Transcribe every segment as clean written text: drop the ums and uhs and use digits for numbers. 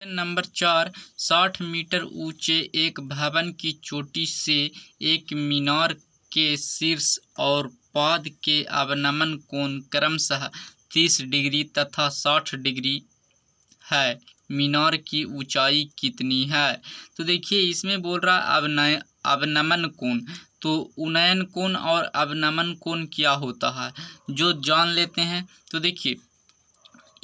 Number 4, 60 metre ऊंचे एक भवन की चोटी से एक मीनार के शीर्ष और पाद के अवनमन कोण क्रमशः 30 डिग्री तथा 60 डिग्री है। मीनार की ऊंचाई कितनी है? तो देखिए इसमें बोल रहा अवनमन कोण। तो उन्नयन कोण और अवनमन कोण क्या होता है जो जान लेते हैं। तो देखिए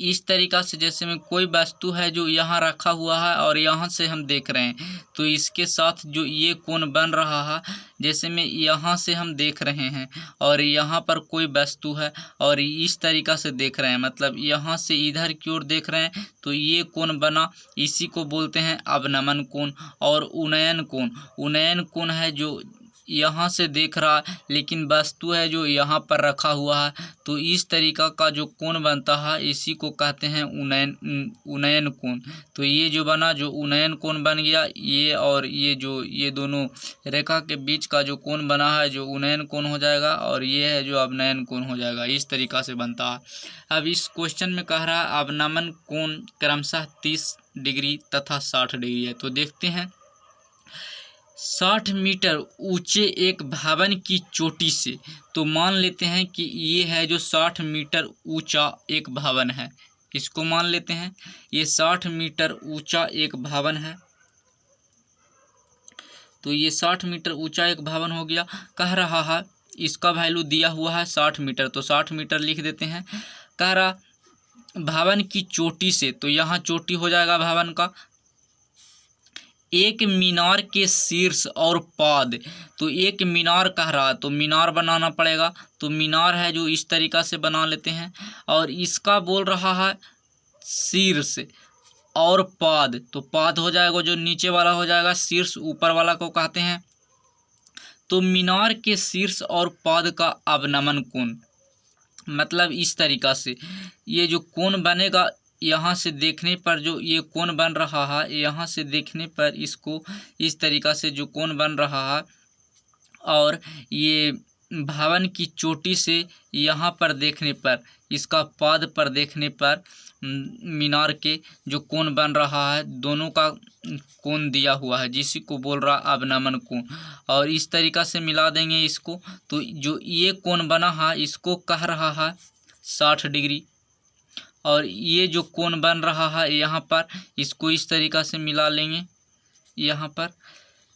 इस तरीक़ा से जैसे में कोई वस्तु है जो यहाँ रखा हुआ है और यहाँ से हम देख रहे हैं, तो इसके साथ जो ये कोण बन रहा है, जैसे में यहाँ से हम देख रहे हैं और यहाँ पर कोई वस्तु है और इस तरीक़ा से देख रहे हैं, मतलब यहाँ से इधर की ओर देख रहे हैं, तो ये कोण बना, इसी को बोलते हैं अवनमन कोण। और उन्नयन कोण, उन्नयन कोण है जो यहाँ से देख रहा है लेकिन वस्तु है जो यहाँ पर रखा हुआ है, तो इस तरीक़ा का जो कोण बनता है इसी को कहते हैं उन्नयन कोण। तो ये जो बना, जो उन्नयन कोण बन गया, ये और ये दोनों रेखा के बीच का जो कोण बना है जो उन्नयन कोण हो जाएगा, और ये है जो अवनयन कोण हो जाएगा। इस तरीक़ा से बनता है। अब इस क्वेश्चन में कह रहा है अवनमन कोण क्रमशः 30 डिग्री तथा 60 डिग्री है। तो देखते हैं 60 मीटर ऊंचे एक भवन की चोटी से, तो मान लेते हैं कि ये है जो 60 मीटर ऊंचा एक भवन है। इसको मान लेते हैं ये 60 मीटर ऊंचा एक भवन है। तो ये 60 मीटर ऊंचा एक भवन हो गया। कह रहा है इसका वैल्यू दिया हुआ है 60 मीटर, तो 60 मीटर लिख देते हैं। कह रहा भवन की चोटी से, तो यहाँ चोटी हो जाएगा भवन का, एक मीनार के शीर्ष और पाद, तो एक मीनार कह रहा है तो मीनार बनाना पड़ेगा। तो मीनार है जो इस तरीक़ा से बना लेते हैं, और इसका बोल रहा है शीर्ष और पाद, तो पाद हो जाएगा जो नीचे वाला हो जाएगा, शीर्ष ऊपर वाला को कहते हैं। तो मीनार के शीर्ष और पाद का अवनमन कोण, मतलब इस तरीक़ा से ये जो कोण बनेगा, यहाँ से देखने पर जो ये कोण बन रहा है, यहाँ से देखने पर इसको इस तरीक़ा से जो कोण बन रहा है, और ये भवन की चोटी से यहाँ पर देखने पर, इसका पाद पर देखने पर मीनार के जो कोण बन रहा है, दोनों का कोण दिया हुआ है, जिसी को बोल रहा अवनमन कोण। और इस तरीक़ा से मिला देंगे इसको, तो जो ये कोण बना है इसको कह रहा है 60 डिग्री, और ये जो कोण बन रहा है यहाँ पर, इसको इस तरीक़ा से मिला लेंगे यहाँ पर,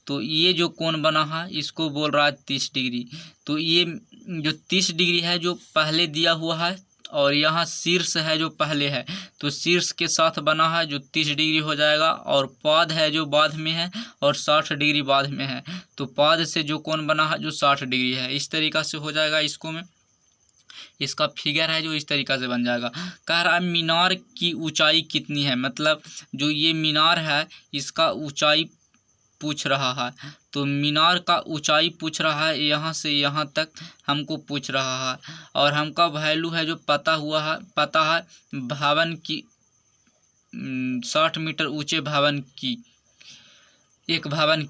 तो ये जो कोण बना है इसको बोल रहा है 30 डिग्री। तो ये जो 30 डिग्री है जो पहले दिया हुआ है, और यहाँ शीर्ष है जो पहले है, तो शीर्ष के साथ बना है जो 30 डिग्री हो जाएगा, और पाद है जो बाद में है और 60 डिग्री बाद में है, तो पाद से जो कोण बना है जो 60 डिग्री है। इस तरीक़ा से हो जाएगा। इसको में इसका फिगर है जो इस तरीक़ा से बन जाएगा। कह रहा है मीनार की ऊंचाई कितनी है, मतलब जो ये मीनार है इसका ऊंचाई पूछ रहा है, तो मीनार का ऊंचाई पूछ रहा है, यहाँ से यहाँ तक हमको पूछ रहा है, और हमका वैल्यू है जो पता है भवन की 60 मीटर ऊंचे भवन की, एक भवन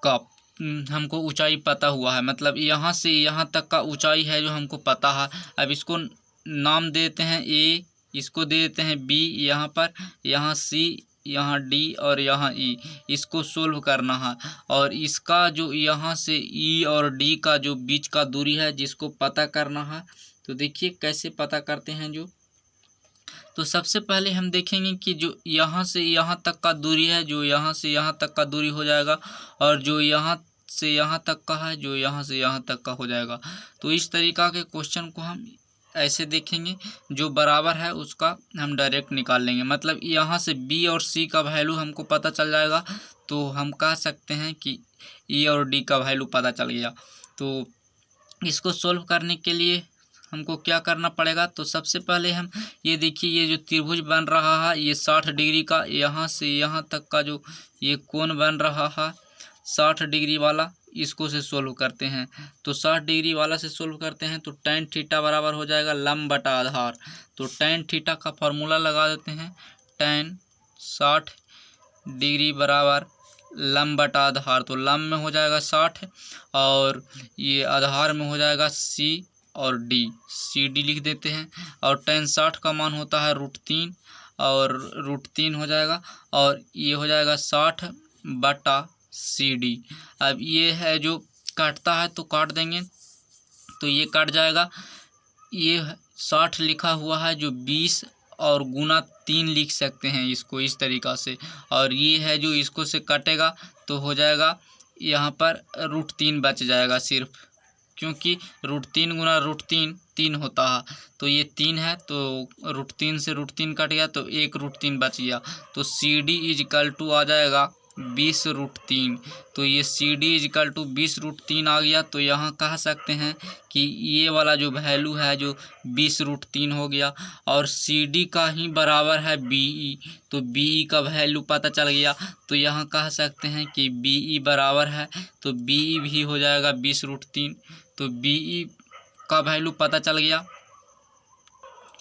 का हमको ऊंचाई पता हुआ है, मतलब यहाँ से यहाँ तक का ऊंचाई है जो हमको पता है। अब इसको नाम देते हैं ए, इसको दे देते हैं बी, यहाँ पर, यहाँ सी, यहाँ डी और यहाँ ई। इसको सोल्व करना है, और इसका जो यहाँ से ई और डी का जो बीच का दूरी है जिसको पता करना है। तो देखिए कैसे पता करते हैं जो, तो सबसे पहले हम देखेंगे कि जो यहाँ से यहाँ तक का दूरी है, जो यहाँ से यहाँ तक का दूरी हो जाएगा, और जो यहाँ से यहाँ तक का है जो यहाँ से यहाँ तक का हो जाएगा। तो इस तरीक़ा के क्वेश्चन को हम ऐसे देखेंगे, जो बराबर है उसका हम डायरेक्ट निकाल लेंगे, मतलब यहाँ से बी और सी का वैल्यू हमको पता चल जाएगा, तो हम कह सकते हैं कि ई और डी का वैल्यू पता चल गया। तो इसको सोल्व करने के लिए हमको क्या करना पड़ेगा, तो सबसे पहले हम ये देखिए ये जो त्रिभुज बन रहा है ये 60 डिग्री का, यहाँ से यहाँ तक का जो ये कोण बन रहा है 60 डिग्री वाला, इसको से सोल्व करते हैं। तो 60 डिग्री वाला से सोल्व करते हैं तो tan थीटा बराबर हो जाएगा लंब बटा आधार। तो tan थीटा का फॉर्मूला लगा देते हैं, tan 60 डिग्री बराबर लंब बटा आधार। तो लंब में हो जाएगा 60 और ये आधार में हो जाएगा सी और डी, सी डी लिख देते हैं। और tan 60 का मान होता है √3 और √3 हो जाएगा, और ये हो जाएगा 60/CD। अब ये है जो काटता है तो काट देंगे, तो ये कट जाएगा। ये 60 लिखा हुआ है जो 20 और गुना 3 लिख सकते हैं इसको इस तरीक़ा से, और ये है जो इसको से कटेगा तो हो जाएगा यहाँ पर √3 बच जाएगा सिर्फ, क्योंकि √3 गुना √3 3 होता है, तो ये 3 है तो √3 से √3 कट गया तो 1 √3 बच गया, तो CD = आ जाएगा 20√3। तो ये CD = 20√3 आ गया। तो यहाँ कह सकते हैं कि ये वाला जो वैल्यू है जो 20√3 हो गया, और CD का ही बराबर है BE, तो BE का वैल्यू पता चल गया। तो यहाँ कह सकते हैं कि BE बराबर है, तो BE भी हो जाएगा 20√3, तो BE का वैल्यू पता चल गया।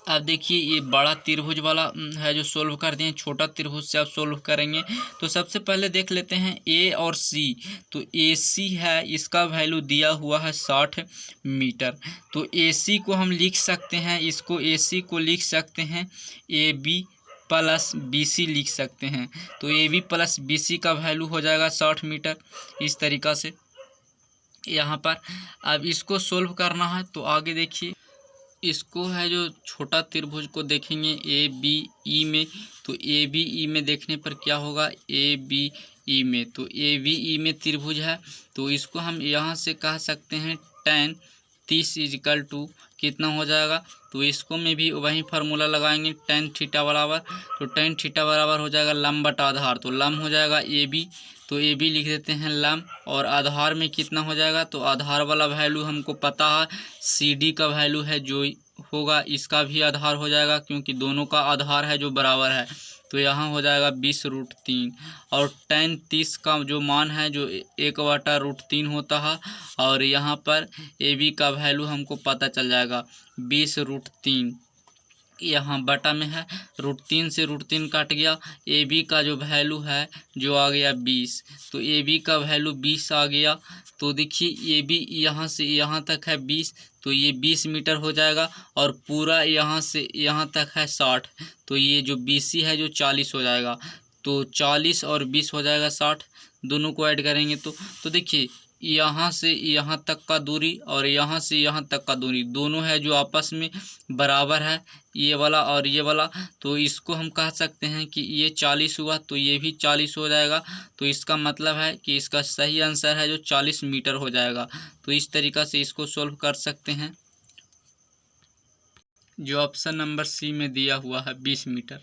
अब देखिए ये बड़ा त्रिभुज वाला है जो सोल्व कर दिए, छोटा त्रिभुज से आप सोल्व करेंगे। तो सबसे पहले देख लेते हैं A और C। तो AC है, इसका वैल्यू दिया हुआ है 60 मीटर। तो AC को हम लिख सकते हैं, इसको AC को लिख सकते हैं AB + BC लिख सकते हैं। तो AB + BC का वैल्यू हो जाएगा 60 मीटर, इस तरीक़ा से यहाँ पर। अब इसको सोल्व करना है तो आगे देखिए, इसको है जो छोटा त्रिभुज को देखेंगे ABE में। तो ABE में देखने पर क्या होगा, ABE में, तो ABE में त्रिभुज है, तो इसको हम यहाँ से कह सकते हैं tan 30 = कितना हो जाएगा। तो इसको में भी वही फार्मूला लगाएंगे, tan थीटा बराबर, तो tan थीटा बराबर हो जाएगा लंब बटा आधार, तो लंब हो जाएगा AB, तो AB लिख देते हैं लंब, और आधार में कितना हो जाएगा, तो आधार वाला वैल्यू हमको पता है, CD का वैल्यू है जो होगा इसका भी आधार हो जाएगा, क्योंकि दोनों का आधार है जो बराबर है। तो यहाँ हो जाएगा 20√3, और tan 30 का जो मान है जो 1/√3 होता है, और यहाँ पर AB का वैल्यू हमको पता चल जाएगा 20√3, यहाँ बटा में है, √3 से √3 काट गया, AB का जो वैल्यू है जो आ गया 20, तो AB का वैल्यू 20 आ गया। तो देखिए AB यहाँ से यहाँ तक है 20, तो ये 20 मीटर हो जाएगा, और पूरा यहाँ से यहाँ तक है 60, तो ये जो BC है जो 40 हो जाएगा। तो 40 और 20 हो जाएगा 60, दोनों को ऐड करेंगे तो देखिए यहाँ से यहाँ तक का दूरी और यहाँ से यहाँ तक का दूरी दोनों है जो आपस में बराबर है, ये वाला और ये वाला। तो इसको हम कह सकते हैं कि ये 40 हुआ तो ये भी 40 हो जाएगा। तो इसका मतलब है कि इसका सही आंसर है जो 40 मीटर हो जाएगा। तो इस तरीक़ा से इसको सॉल्व कर सकते हैं, जो ऑप्शन नंबर C में दिया हुआ है 20 मीटर।